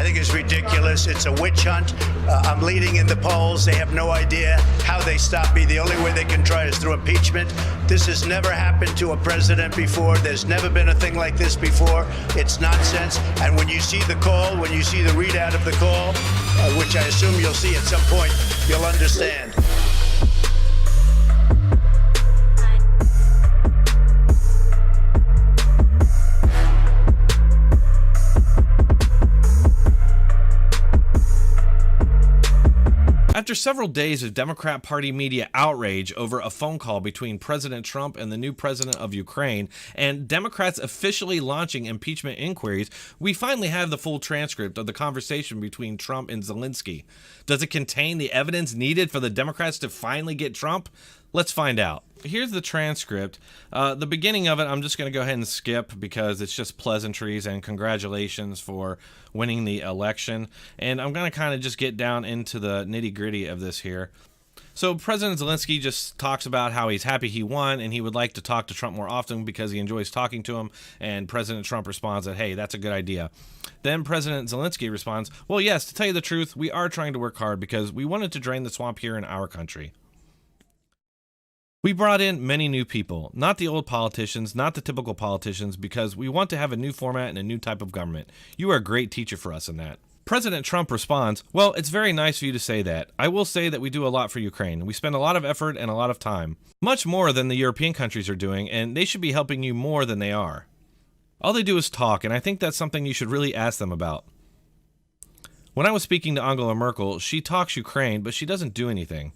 I think it's ridiculous. It's a witch hunt. I'm leading in the polls. They have no idea how they stop me. The only way they can try is through impeachment. This has never happened to a president before. There's never been a thing like this before. It's nonsense. And when you see the call, when you see the readout of the call, which I assume you'll see at some point, you'll understand. After several days of Democrat Party media outrage over a phone call between President Trump and the new president of Ukraine, and Democrats officially launching impeachment inquiries, we finally have the full transcript of the conversation between Trump and Zelensky. Does it contain the evidence needed for the Democrats to finally get Trump? Let's find out. Here's the transcript. The beginning of it, I'm just going to go ahead and skip because it's just pleasantries and congratulations for winning the election. And I'm going to kind of just get down into the nitty-gritty of this here. So President Zelensky just talks about how he's happy he won and he would like to talk to Trump more often because he enjoys talking to him. And President Trump responds that, hey, that's a good idea. Then President Zelensky responds, well, yes, to tell you the truth, we are trying to work hard because we wanted to drain the swamp here in our country. We brought in many new people, not the old politicians, not the typical politicians, because we want to have a new format and a new type of government. You are a great teacher for us in that. President Trump responds, well, it's very nice of you to say that. I will say that we do a lot for Ukraine. We spend a lot of effort and a lot of time, much more than the European countries are doing, and they should be helping you more than they are. All they do is talk, and I think that's something you should really ask them about. When I was speaking to Angela Merkel, she talks Ukraine, but she doesn't do anything.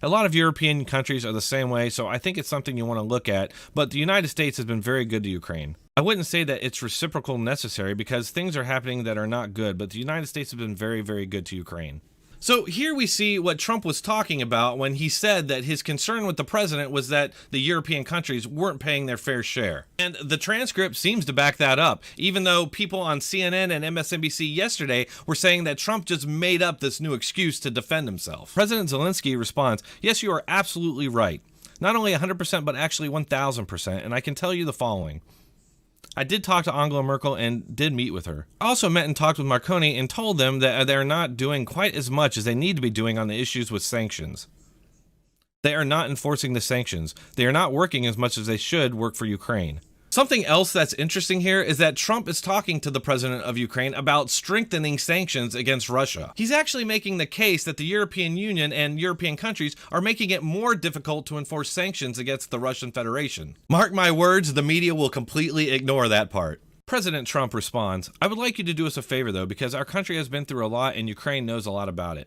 A lot of European countries are the same way, so I think it's something you want to look at, but the United States has been very good to Ukraine. I wouldn't say that it's reciprocal necessary because things are happening that are not good, but the United States has been very, very good to Ukraine. So here we see what Trump was talking about when he said that his concern with the president was that the European countries weren't paying their fair share. And the transcript seems to back that up, even though people on CNN and MSNBC yesterday were saying that Trump just made up this new excuse to defend himself. President Zelensky responds, yes, you are absolutely right. Not only 100%, but actually 1,000%, and I can tell you the following. I did talk to Angela Merkel and did meet with her. I also met and talked with Marconi and told them that they're not doing quite as much as they need to be doing on the issues with sanctions. They are not enforcing the sanctions. They are not working as much as they should work for Ukraine. Something else that's interesting here is that Trump is talking to the president of Ukraine about strengthening sanctions against Russia. He's actually making the case that the European Union and European countries are making it more difficult to enforce sanctions against the Russian Federation. Mark my words, the media will completely ignore that part. President Trump responds, I would like you to do us a favor though, because our country has been through a lot and Ukraine knows a lot about it.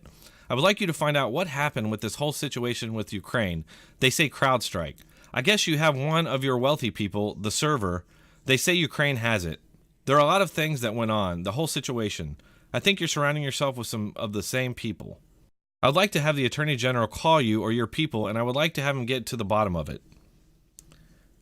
I would like you to find out what happened with this whole situation with Ukraine. They say CrowdStrike. I guess you have one of your wealthy people, the server. They say Ukraine has it. There are a lot of things that went on, the whole situation. I think you're surrounding yourself with some of the same people. I would like to have the Attorney General call you or your people, and I would like to have him get to the bottom of it.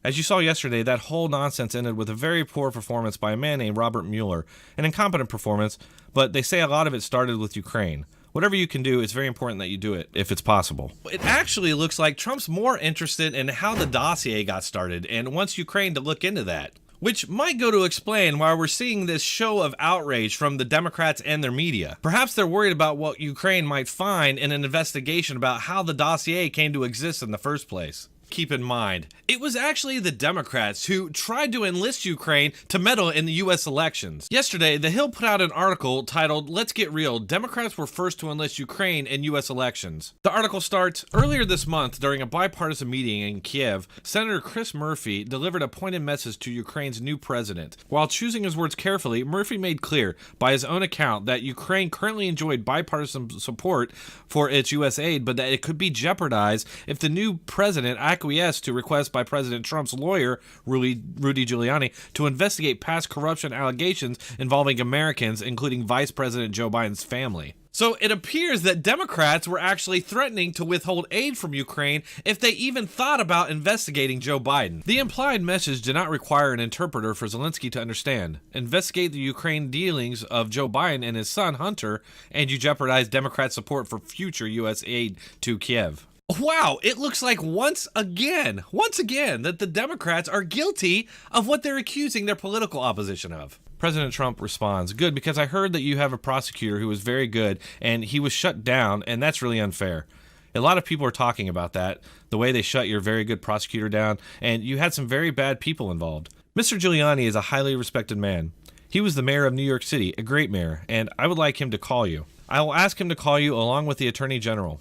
As you saw yesterday, that whole nonsense ended with a very poor performance by a man named Robert Mueller, an incompetent performance, but they say a lot of it started with Ukraine. Whatever you can do, it's very important that you do it, if it's possible. It actually looks like Trump's more interested in how the dossier got started and wants Ukraine to look into that, which might go to explain why we're seeing this show of outrage from the Democrats and their media. Perhaps they're worried about what Ukraine might find in an investigation about how the dossier came to exist in the first place. Keep in mind, it was actually the Democrats who tried to enlist Ukraine to meddle in the U.S. elections. Yesterday, The Hill put out an article titled, Let's Get Real, Democrats Were First to Enlist Ukraine in U.S. Elections. The article starts, earlier this month, during a bipartisan meeting in Kiev, Senator Chris Murphy delivered a pointed message to Ukraine's new president. While choosing his words carefully, Murphy made clear, by his own account, that Ukraine currently enjoyed bipartisan support for its U.S. aid, but that it could be jeopardized if the new president acquiesced to request by President Trump's lawyer, Rudy Giuliani, to investigate past corruption allegations involving Americans, including Vice President Joe Biden's family. So it appears that Democrats were actually threatening to withhold aid from Ukraine if they even thought about investigating Joe Biden. The implied message did not require an interpreter for Zelensky to understand. Investigate the Ukraine dealings of Joe Biden and his son Hunter, and you jeopardize Democrat support for future U.S. aid to Kiev. Wow, it looks like once again, that the Democrats are guilty of what they're accusing their political opposition of. President Trump responds, "Good, because I heard that you have a prosecutor who was very good and he was shut down, and that's really unfair." A lot of people are talking about that, the way they shut your very good prosecutor down, and you had some very bad people involved. Mr. Giuliani is a highly respected man. He was the mayor of New York City, a great mayor, and I would like him to call you. I will ask him to call you along with the Attorney General.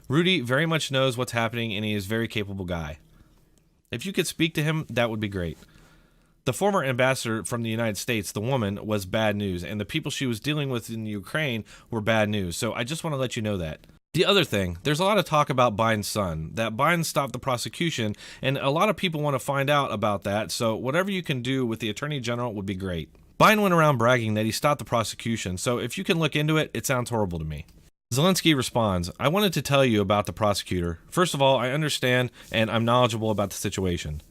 Rudy very much knows what's happening, and he is a very capable guy. If you could speak to him, that would be great. The former ambassador from the United States, the woman, was bad news, and the people she was dealing with in Ukraine were bad news, so I just want to let you know that. The other thing, there's a lot of talk about Biden's son, that Biden stopped the prosecution, and a lot of people want to find out about that, so whatever you can do with the Attorney General would be great. Biden went around bragging that he stopped the prosecution, so if you can look into it, it sounds horrible to me. Zelensky responds, "I wanted to tell you about the prosecutor. First of all, I understand and I'm knowledgeable about the situation.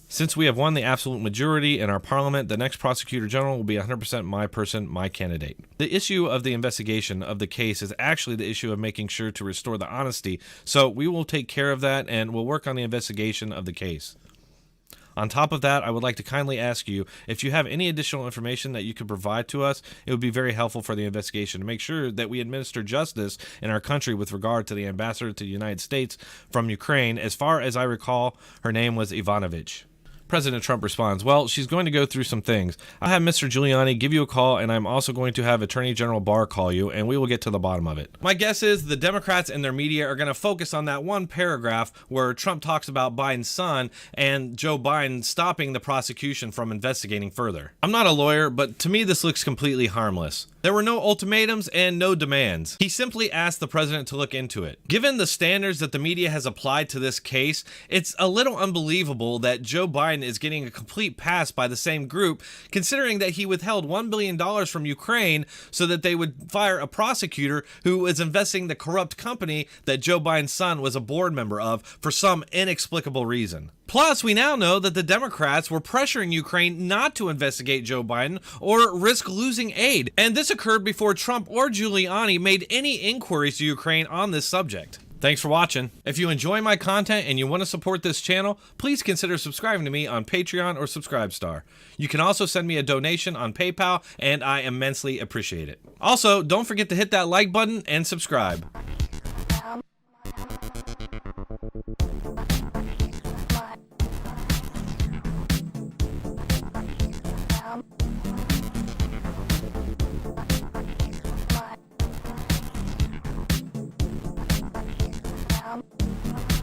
Since we have won the absolute majority in our parliament, the next prosecutor general will be 100% my person, my candidate. The issue of the investigation of the case is actually the issue of making sure to restore the honesty, so we will take care of that and we'll work on the investigation of the case. On top of that, I would like to kindly ask you if you have any additional information that you could provide to us. It would be very helpful for the investigation to make sure that we administer justice in our country with regard to the ambassador to the United States from Ukraine. As far as I recall, her name was Ivanovich." President Trump responds, "Well, she's going to go through some things. I'll have Mr. Giuliani give you a call, and I'm also going to have Attorney General Barr call you, and we will get to the bottom of it." My guess is the Democrats and their media are going to focus on that one paragraph where Trump talks about Biden's son and Joe Biden stopping the prosecution from investigating further. I'm not a lawyer, but to me this looks completely harmless. There were no ultimatums and no demands. He simply asked the president to look into it. Given the standards that the media has applied to this case, it's a little unbelievable that Joe Biden is getting a complete pass by the same group, considering that he withheld $1 billion from Ukraine so that they would fire a prosecutor who was investigating the corrupt company that Joe Biden's son was a board member of for some inexplicable reason. Plus, we now know that the Democrats were pressuring Ukraine not to investigate Joe Biden or risk losing aid, and this occurred before Trump or Giuliani made any inquiries to Ukraine on this subject. Thanks for watching. If you enjoy my content and you want to support this channel, please consider subscribing to me on Patreon or Subscribestar. You can also send me a donation on PayPal, and I immensely appreciate it. Also, don't forget to hit that like button and subscribe.